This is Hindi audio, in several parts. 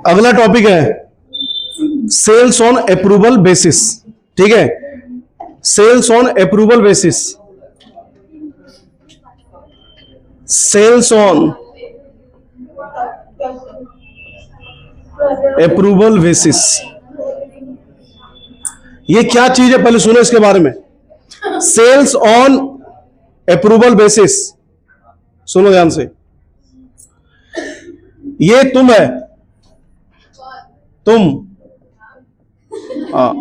अगला टॉपिक है सेल्स ऑन अप्रूवल बेसिस। ठीक है, sales on approval basis, sales on approval basis, ये क्या चीज है पहले सुनो इसके बारे में। सेल्स ऑन अप्रूवल बेसिस, सुनो ध्यान से। ये तुम है, तुम, हाँ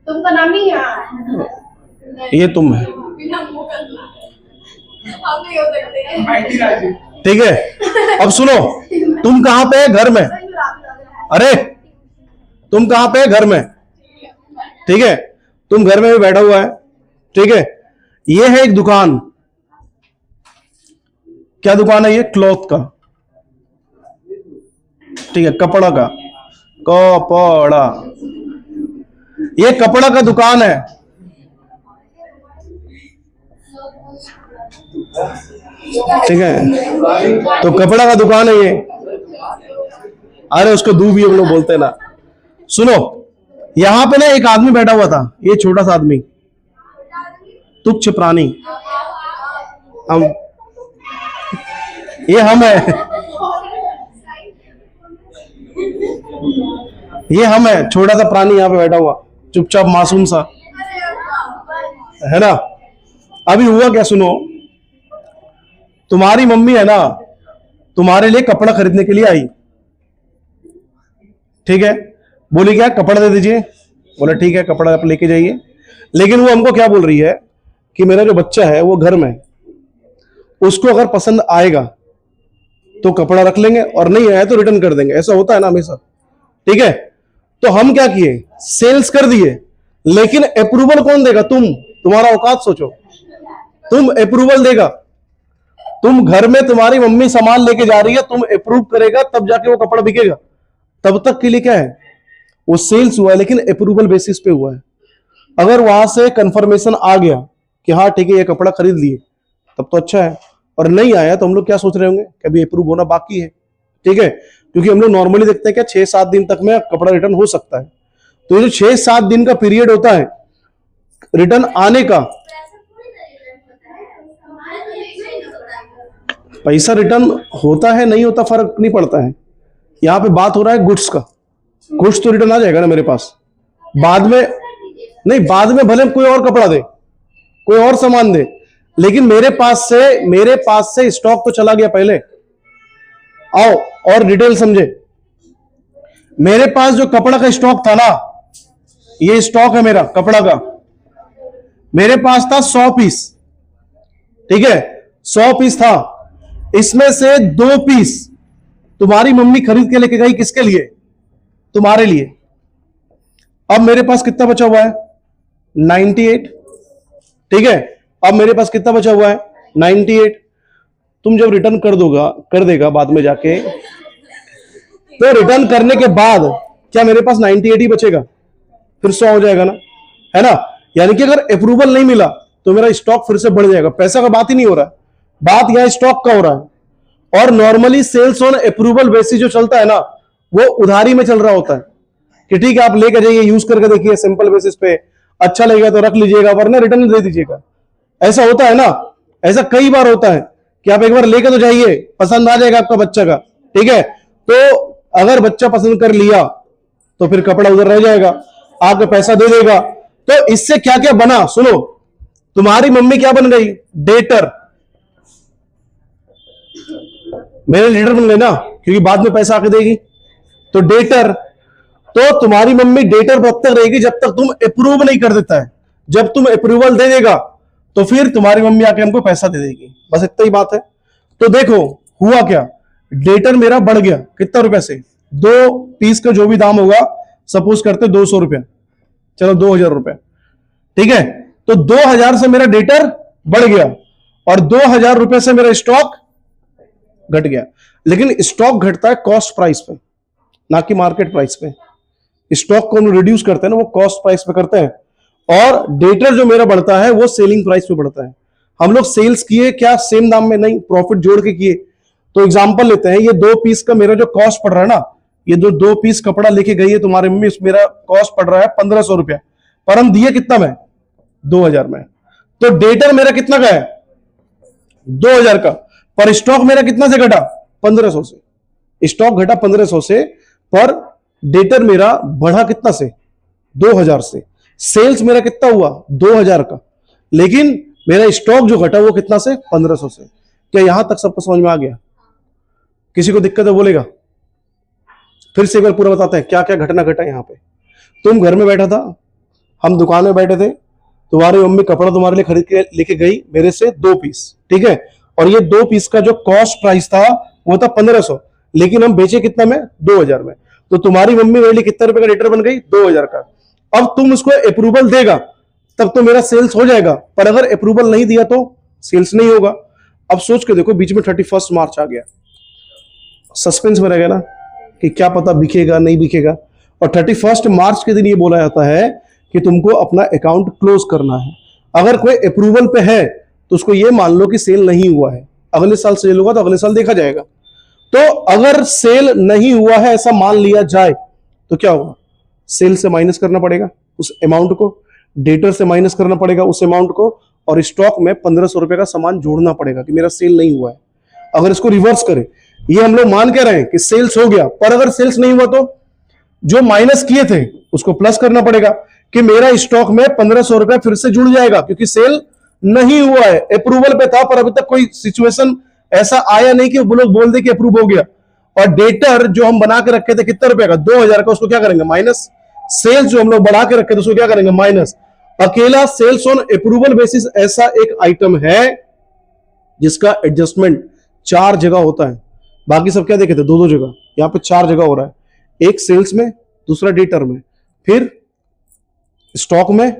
तुमका नाम नहीं है, ये तुम है, ठीक है। अब सुनो, तुम कहां पे है? घर में। अरे तुम कहां पे है? घर में, ठीक है। तुम घर में भी बैठा हुआ है, ठीक है। ये है एक दुकान, क्या दुकान है ये? क्लॉथ का, ठीक है, कपड़ा का, कपड़ा, ये कपड़ा का दुकान है, ठीक है। तो कपड़ा का दुकान है ये। अरे उसको दूबी हम लोग बोलते हैं ना। सुनो, यहां पे ना एक आदमी बैठा हुआ था, ये छोटा सा आदमी, तुच्छ प्राणी, हम, ये हम है, ये हम है, छोटा सा प्राणी यहां पे बैठा हुआ, चुपचाप मासूम सा, है ना। अभी हुआ क्या सुनो, तुम्हारी मम्मी है ना, तुम्हारे लिए कपड़ा खरीदने के लिए आई, ठीक है। बोली क्या, कपड़ा दे दीजिए। बोला ठीक है, कपड़ा आप लेके जाइए। लेकिन वो हमको क्या बोल रही है कि मेरा जो बच्चा है वो घर में, उसको अगर पसंद आएगा तो कपड़ा रख लेंगे और नहीं आया तो रिटर्न कर देंगे। ऐसा होता है ना हमेशा, ठीक है। तो हम क्या किए, सेल्स कर दिए, लेकिन अप्रूवल कौन देगा? तुम, तुम्हारा औकात सोचो, तुम अप्रूवल देगा। तुम घर में तुम्हारी मम्मी सामान लेके जा रही है, तुम अप्रूव करेगा तब जाके वो कपड़ा बिकेगा। तब तक के लिए क्या है, वो सेल्स हुआ है लेकिन अप्रूवल बेसिस पे हुआ है। अगर वहां से कंफर्मेशन आ गया कि हाँ ठीक है ये कपड़ा खरीद लिए, तब तो अच्छा है। और नहीं आया तो हम लोग क्या सोच रहे होंगे कि अभी अप्रूव होना बाकी है, ठीक है। क्योंकि हम लोग नॉर्मली देखते हैं क्या 6-7 दिन तक में कपड़ा रिटर्न हो सकता है। तो ये जो 6-7 दिन का पीरियड होता है रिटर्न आने का, पैसा रिटर्न होता है नहीं होता फर्क नहीं पड़ता है। यहां पे बात हो रहा है गुड्स का। गुड्स तो रिटर्न आ जाएगा ना मेरे पास, बाद में नहीं, बाद में भले कोई और कपड़ा दे, कोई और सामान दे, लेकिन मेरे पास से स्टॉक तो चला गया पहले। आओ और डिटेल समझे। मेरे पास जो कपड़ा का स्टॉक था ना, ये स्टॉक है मेरा कपड़ा का, मेरे पास था 100 पीस, ठीक है, 100 पीस था। इसमें से 2 पीस तुम्हारी मम्मी खरीद के लेके गई, किसके लिए? तुम्हारे लिए। अब मेरे पास कितना बचा हुआ है? 98, ठीक है। अब मेरे पास कितना बचा हुआ है? 98। तुम जब रिटर्न कर देगा बाद में जाके, तो रिटर्न करने के बाद क्या मेरे पास 98 ही बचेगा? फिर 100 हो जाएगा ना, है ना। यानी कि अगर अप्रूवल नहीं मिला तो मेरा स्टॉक फिर से बढ़ जाएगा। पैसा का बात ही नहीं हो रहा है, बात यहां स्टॉक का हो रहा है। और normally sales on approval basis जो चलता है ना, वो उधारी में चल रहा होता है कि ठीक है आप लेकर जाइए, यूज करके देखिए, सिंपल बेसिस पे अच्छा लगेगा तो रख लीजिएगा, वरना रिटर्न दे दीजिएगा। ऐसा होता है ना, ऐसा कई बार होता है कि आप एक बार लेकर तो जाइए, पसंद आ जाएगा आपका बच्चा का, ठीक है। तो अगर बच्चा पसंद कर लिया तो फिर कपड़ा उधर रह जाएगा, आपको पैसा दे देगा। तो इससे क्या क्या बना सुनो, तुम्हारी मम्मी क्या बन गई? डेटर। मेरे लीडर बन गए ना, क्योंकि बाद में पैसा आके देगी। तो डेटर, तो तुम्हारी मम्मी डेटर तब तक रहेगी जब तक तुम अप्रूव नहीं कर देता है। जब तुम अप्रूवल दे देगा तो फिर तुम्हारी मम्मी आके हमको पैसा दे देगी, बस इतना ही बात है। तो देखो हुआ क्या, डेटर मेरा बढ़ गया कितना रुपए से? 2 पीस का जो भी दाम होगा, सपोज करते 200 रुपया, चलो 2000 रुपया, ठीक है। तो 2000 से मेरा डेटर बढ़ गया और 2000 रुपए से मेरा स्टॉक घट गया। लेकिन स्टॉक घटता है कॉस्ट प्राइस पे, ना कि मार्केट प्राइस पे। स्टॉक को हम रिड्यूस करते हैं ना, वो कॉस्ट प्राइस पे करते हैं, और डेटर जो मेरा बढ़ता है वो सेलिंग प्राइस पे बढ़ता है। हम लोग सेल्स किए क्या सेम दाम में? नहीं, प्रॉफिट जोड़ के किए। तो एग्जांपल लेते हैं, ये 2 पीस का मेरा जो कॉस्ट पड़ रहा है ना, ये जो 2 पीस कपड़ा लेके गई है तुम्हारी मम्मी, मेरा कॉस्ट पड़ रहा है 1500 रुपया, पर हम दिए कितना में, 2000 में। तो डेटर मेरा कितना का है, 2000 का, पर स्टॉक मेरा कितना से घटा, 1500 से। स्टॉक घटा 1500 से, पर डेटर मेरा बढ़ा कितना से, 2000 से। सेल्स मेरा कितना हुआ, 2000 का, लेकिन मेरा स्टॉक जो घटा वो कितना से, 1500 से। क्या यहां तक सबको समझ में आ गया? किसी को दिक्कत है बोलेगा? फिर से एक बार पूरा बताते हैं क्या क्या घटना घटा यहां पे। तुम घर में बैठा था, हम दुकान में बैठे थे, तुम्हारी मम्मी कपड़ा तुम्हारे लिए खरीद के लेके गई मेरे से 2 पीस, ठीक है, और ये 2 पीस का जो कॉस्ट प्राइस था वो था 1500, लेकिन हम बेचे कितना में, 2000 में। तो तुम्हारी मम्मी मेरे लिए कितने रुपए का डेटर बन गई, 2000 का। अब तुम उसको अप्रूवल देगा तब तो मेरा सेल्स हो जाएगा, पर अगर अप्रूवल नहीं दिया तो सेल्स नहीं होगा। अब सोच के देखो, बीच में 31 मार्च आ गया, सस्पेंस में रह गया ना कि क्या पता बिकेगा नहीं बिकेगा, और 31 मार्च के दिन ये बोला जाता है कि तुमको अपना अकाउंट क्लोज करना है। अगर कोई अप्रूवल पे है तो उसको ये मान लो कि सेल नहीं हुआ है, अगले साल सेल होगा तो अगले साल देखा जाएगा। तो अगर सेल नहीं हुआ है ऐसा मान लिया जाए तो क्या होगा, सेल से माइनस करना पड़ेगा उस अमाउंट को, डेटर से माइनस करना पड़ेगा उस अमाउंट को, और स्टॉक में 1500 रुपए का सामान जोड़ना पड़ेगा कि मेरा सेल नहीं हुआ है। अगर इसको रिवर्स करें, ये हम लोग मान के रहे हैं कि सेल्स हो गया, पर अगर सेल्स नहीं हुआ तो जो माइनस किए थे उसको प्लस करना पड़ेगा कि मेरा स्टॉक में 1500 रुपए फिर से जुड़ जाएगा, क्योंकि सेल नहीं हुआ है। अप्रूवल पे था पर अभी तक कोई सिचुएशन ऐसा आया नहीं कि वो लोग बोल दे कि अप्रूव हो गया। और डेटर जो हम बना के रखे थे कितने रुपए का, 2000 का, उसको क्या करेंगे, माइनस। सेल्स जो हम लोग बढ़ा के रखे थे उसको क्या करेंगे, माइनस। अकेला सेल्स ऑन अप्रूवल बेसिस ऐसा एक आइटम है जिसका एडजस्टमेंट 4 जगह होता है। बाकी सब क्या देखे थे, 2-2 जगह, यहां पे 4 जगह हो रहा है। एक सेल्स में, दूसरा डेटर में, फिर स्टॉक में,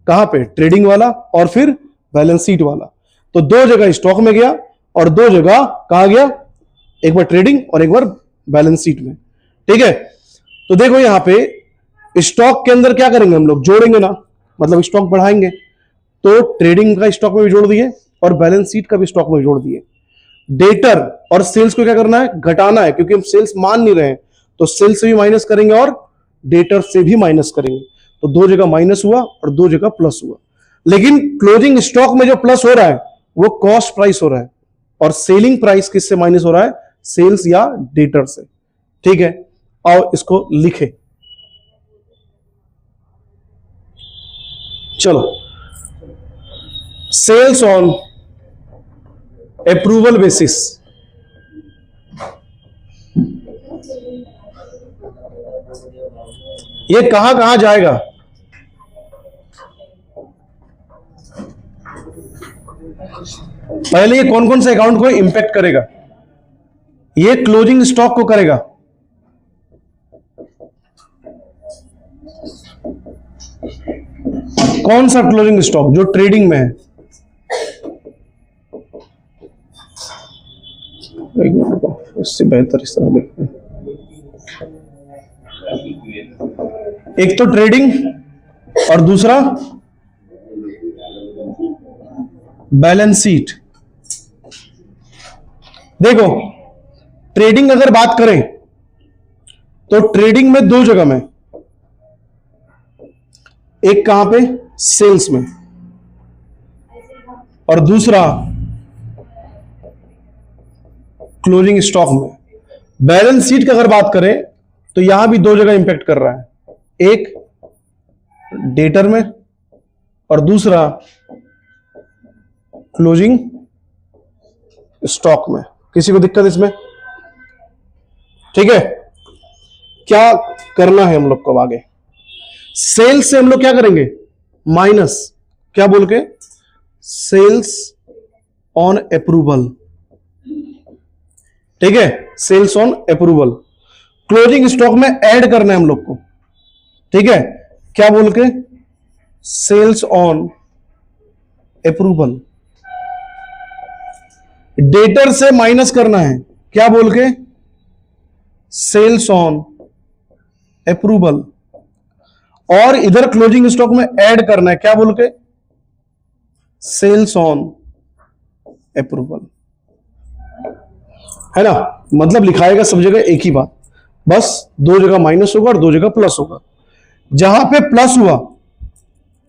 कहां पे, ट्रेडिंग वाला, और फिर बैलेंस शीट वाला। तो 2 जगह स्टॉक में गया और 2 जगह कहां गया, एक बार ट्रेडिंग और एक बार बैलेंस शीट में, ठीक है। तो देखो यहां पे स्टॉक के अंदर क्या करेंगे हम लोग, जोड़ेंगे ना, मतलब स्टॉक बढ़ाएंगे। तो ट्रेडिंग का स्टॉक में भी जोड़ दिए और बैलेंस शीट का भी स्टॉक में जोड़ दिए। डेटर और सेल्स को क्या करना है, घटाना है, क्योंकि हम सेल्स मान नहीं रहे हैं, तो सेल्स से भी माइनस करेंगे और डेटर से भी माइनस करेंगे। तो 2 जगह माइनस हुआ और 2 जगह प्लस हुआ। लेकिन क्लोजिंग स्टॉक में जो प्लस हो रहा है वो कॉस्ट प्राइस हो रहा है, और सेलिंग प्राइस किससे माइनस हो रहा है, सेल्स या डेटर से, ठीक है। और इसको लिखे, चलो, सेल्स ऑन अप्रूवल बेसिस, ये कहां कहां जाएगा, पहले ये कौन कौन से अकाउंट को इंपैक्ट करेगा, ये क्लोजिंग स्टॉक को करेगा, कौन सा क्लोजिंग स्टॉक, जो ट्रेडिंग में है। एक मिनट, इससे बेहतर इस तरह देखते हैं। एक तो ट्रेडिंग और दूसरा बैलेंस शीट। देखो ट्रेडिंग अगर बात करें तो ट्रेडिंग में 2 जगह में, एक कहां पे, सेल्स में, और दूसरा क्लोजिंग स्टॉक में। बैलेंस शीट की अगर बात करें तो यहां भी 2 जगह इंपैक्ट कर रहा है, एक डेटर में और दूसरा क्लोजिंग स्टॉक में। किसी को दिक्कत इसमें, ठीक है। क्या करना है हम लोग को आगे, सेल्स से हम लोग क्या करेंगे, माइनस, क्या बोल के, सेल्स ऑन अप्रूवल, ठीक है, sales on approval. Closing stock में ऐड करना है हम लोग को, ठीक है, क्या बोल के, सेल्स ऑन अप्रूवल। डेटर से माइनस करना है, क्या बोल के, सेल्स ऑन अप्रूवल। और इधर क्लोजिंग स्टॉक में ऐड करना है, क्या बोल के, सेल्स ऑन अप्रूवल। है ना, मतलब लिखाएगा सब जगह एक ही बात, बस दो जगह माइनस होगा और दो जगह प्लस होगा। जहां पे प्लस हुआ,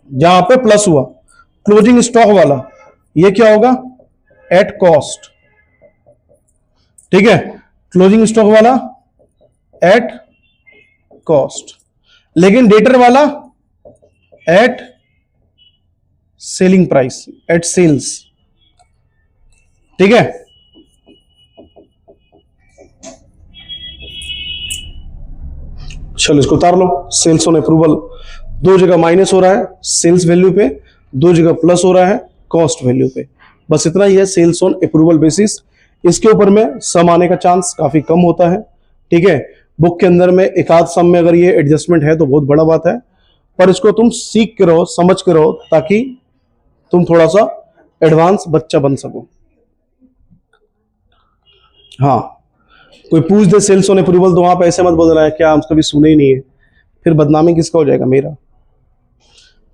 जहां पे प्लस हुआ क्लोजिंग स्टॉक वाला, ये क्या होगा, एट कॉस्ट। ठीक है, क्लोजिंग स्टॉक वाला एट कॉस्ट, लेकिन डेटर वाला at selling price, at sales. ठीक है, चलो इसको उतार लो। सेल्स ऑन अप्रूवल, दो जगह माइनस हो रहा है सेल्स वैल्यू पे, दो जगह प्लस हो रहा है कॉस्ट वैल्यू पे, बस इतना ही है सेल्स ऑन अप्रूवल बेसिस। इसके ऊपर में सम आने का चांस काफी कम होता है। ठीक है, बुक के अंदर में एक आध सम में अगर ये एडजस्टमेंट है तो बहुत बड़ा बात है, पर इसको तुम सीख के रहो, समझ के रहो, ताकि तुम थोड़ा सा एडवांस बच्चा बन सको। हाँ, कोई पूछ दे सेल्स ऑन अप्रूवल तो आप ऐसे मत बोल रहा है क्या, हम कभी सुने ही नहीं है, फिर बदनामी किसका हो जाएगा, मेरा।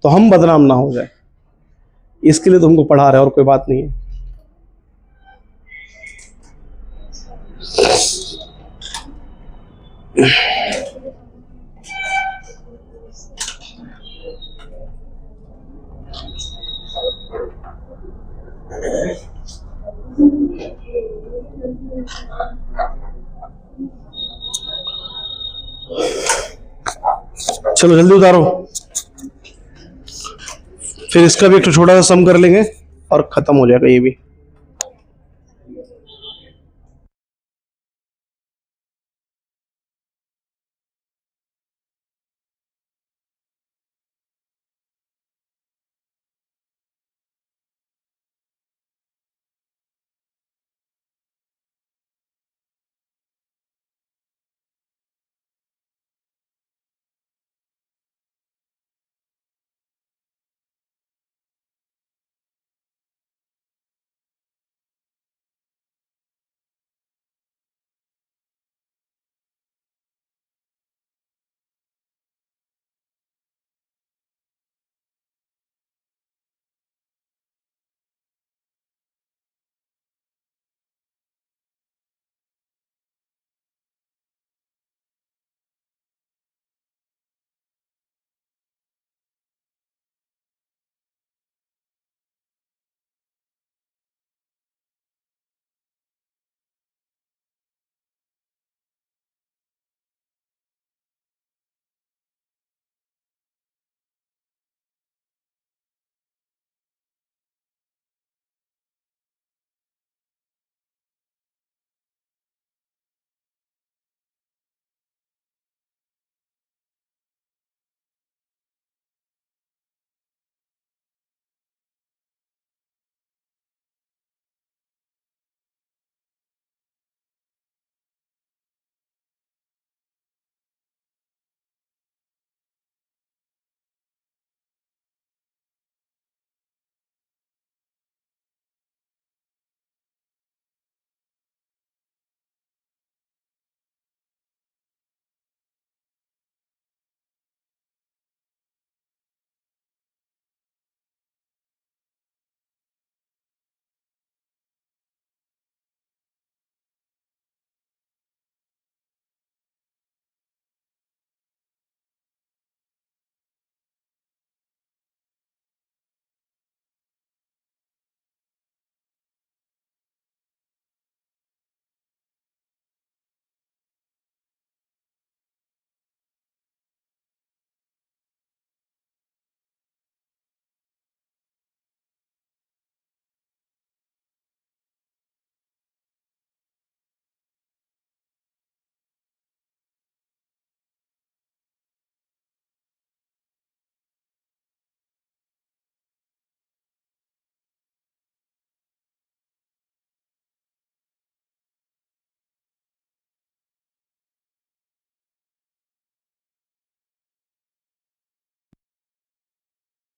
तो हम बदनाम ना हो जाए, इसके लिए तुमको पढ़ा रहे हैं, और कोई बात नहीं है। चलो जल्दी उतारो, फिर इसका भी एक छोटा सा सम कर लेंगे और खत्म हो जाएगा ये भी।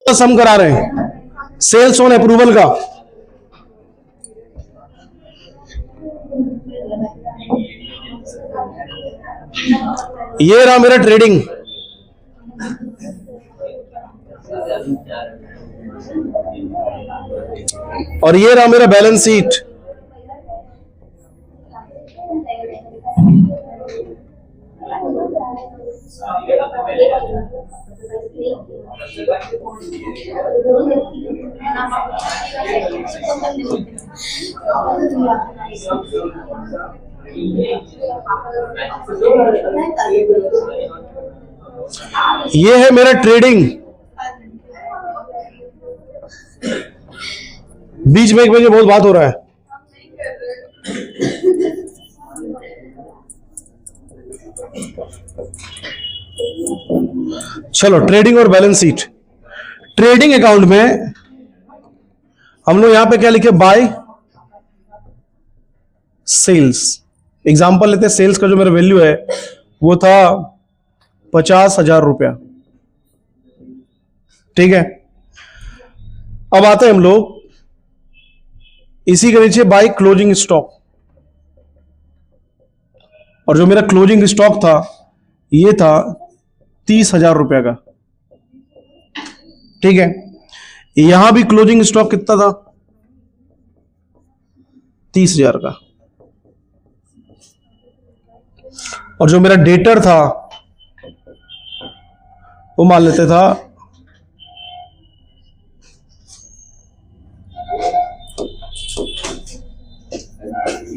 सम करा रहे हैं सेल्स ऑन अप्रूवल का। ये रहा मेरा ट्रेडिंग, और ये रहा मेरा बैलेंस शीट। ये है मेरा ट्रेडिंग। बीच में एक बजे बहुत बात हो रहा है। चलो ट्रेडिंग और बैलेंस शीट। ट्रेडिंग अकाउंट में हम लोग यहां पे क्या लिखे, बाय सेल्स। एग्जांपल लेते हैं, सेल्स का जो मेरा वैल्यू है वो था 50,000 रुपया, ठीक है। अब आते हैं हम लोग इसी के नीचे बाय क्लोजिंग स्टॉक, और जो मेरा क्लोजिंग स्टॉक था ये था 30,000 रुपया का, ठीक है। यहां भी क्लोजिंग स्टॉक कितना था, 30,000 का, और जो मेरा डेटर था वो मान लेते था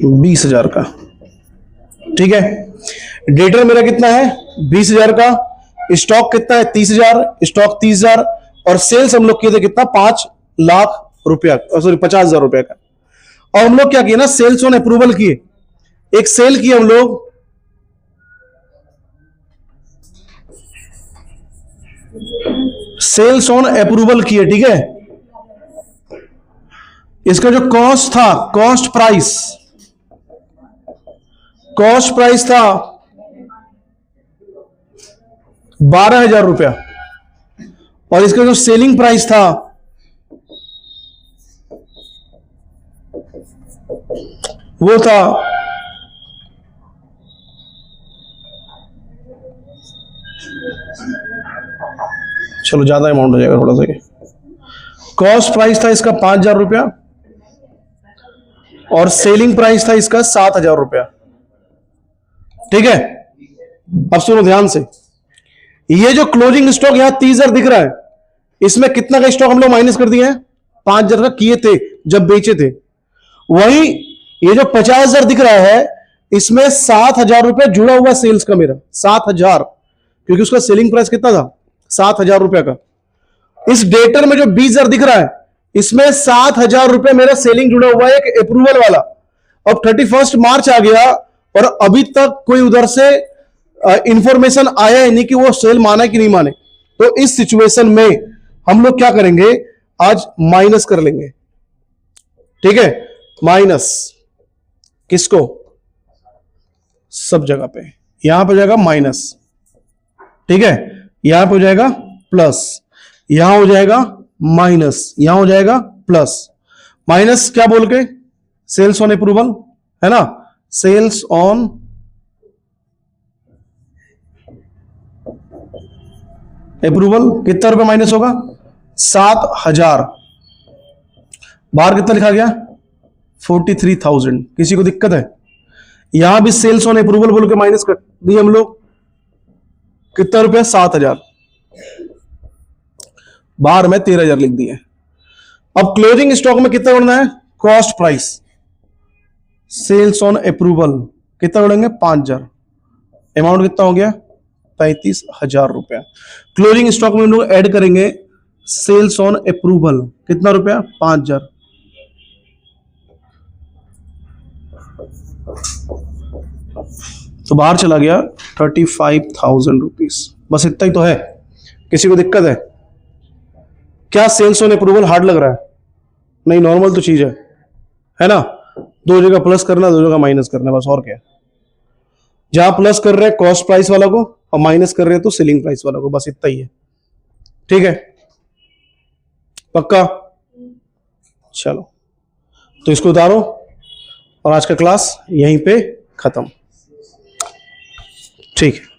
20,000 का, ठीक है। डेटर मेरा कितना है 20,000 का, स्टॉक कितना है 30,000, स्टॉक 30,000, और सेल्स हम लोग किए थे कितना 5 लाख रुपया, सॉरी 50,000 रुपया का। और हम लोग क्या किए ना, सेल्स ऑन अप्रूवल किए, एक सेल किए हम लोग सेल्स ऑन अप्रूवल किए, ठीक है। इसका जो कॉस्ट था, कॉस्ट प्राइस था 12,000 रुपया, और इसका जो सेलिंग प्राइस था वो था चलो ज्यादा अमाउंट हो जाएगा थोड़ा सा। कॉस्ट प्राइस था इसका 5,000 रुपया, और सेलिंग प्राइस था इसका 7,000 रुपया, ठीक है। अब सुनो ध्यान से, ये जो क्लोजिंग स्टॉक यहां 30,000 दिख रहा है, इसमें कितना का स्टॉक हम लोग माइनस कर दिए हैं, 5,000 का किए थे जब बेचे थे। वही ये जो 50,000 दिख रहा है, इसमें 7,000 रुपया जुड़ा हुआ सेल्स का, मेरा 7,000, क्योंकि उसका सेलिंग प्राइस कितना था 7,000 रुपया का। इस डेटर में जो 20,000 दिख रहा है, इसमें 7,000 रुपया मेरा सेलिंग जुड़ा हुआ है, एक अप्रूवल वाला। अब 31 मार्च आ गया और अभी तक कोई उधर से इंफॉर्मेशन आया ही नहीं कि वो सेल माना कि नहीं माने। तो इस सिचुएशन में हम लोग क्या करेंगे, आज माइनस कर लेंगे, ठीक है। माइनस किसको, सब जगह पे, यहां पे हो जाएगा माइनस, ठीक है। यहां पे हो जाएगा प्लस, यहां हो जाएगा माइनस, यहां हो जाएगा प्लस। माइनस क्या बोल के, सेल्स ऑन अप्रूवल है ना, सेल्स ऑन अप्रूवल कितना रुपए माइनस होगा 7,000। बाहर कितना लिखा गया 43,000। किसी को दिक्कत है, यहां भी सेल्स ऑन अप्रूवल बोल के माइनस कर दिए हम लोग, कितना रुपया 7,000, बाहर में 13,000 लिख दिए। अब क्लोजिंग स्टॉक में कितना जोड़ना है, cost price, sales on approval कितना जोड़ेंगे 5,000, अमाउंट कितना हो गया 35,000 रुपया। क्लोजिंग स्टॉक में हम लोग ऐड करेंगे सेल्स ऑन अप्रूवल, कितना रुपया 5,000, तो बाहर चला गया 35,000 रुपीज। बस इतना ही तो है, किसी को दिक्कत है क्या, सेल्स ऑन अप्रूवल हार्ड लग रहा है, नहीं नॉर्मल तो चीज है ना। दो जगह प्लस करना, दो जगह माइनस करना, बस और क्या। जहां प्लस कर रहे हैं कॉस्ट प्राइस वाला को और माइनस कर रहे हैं तो सेलिंग प्राइस वाला को, बस इतना ही है, ठीक है। पक्का, चलो तो इसको उतारो और आज का क्लास यहीं पे खत्म, ठीक है।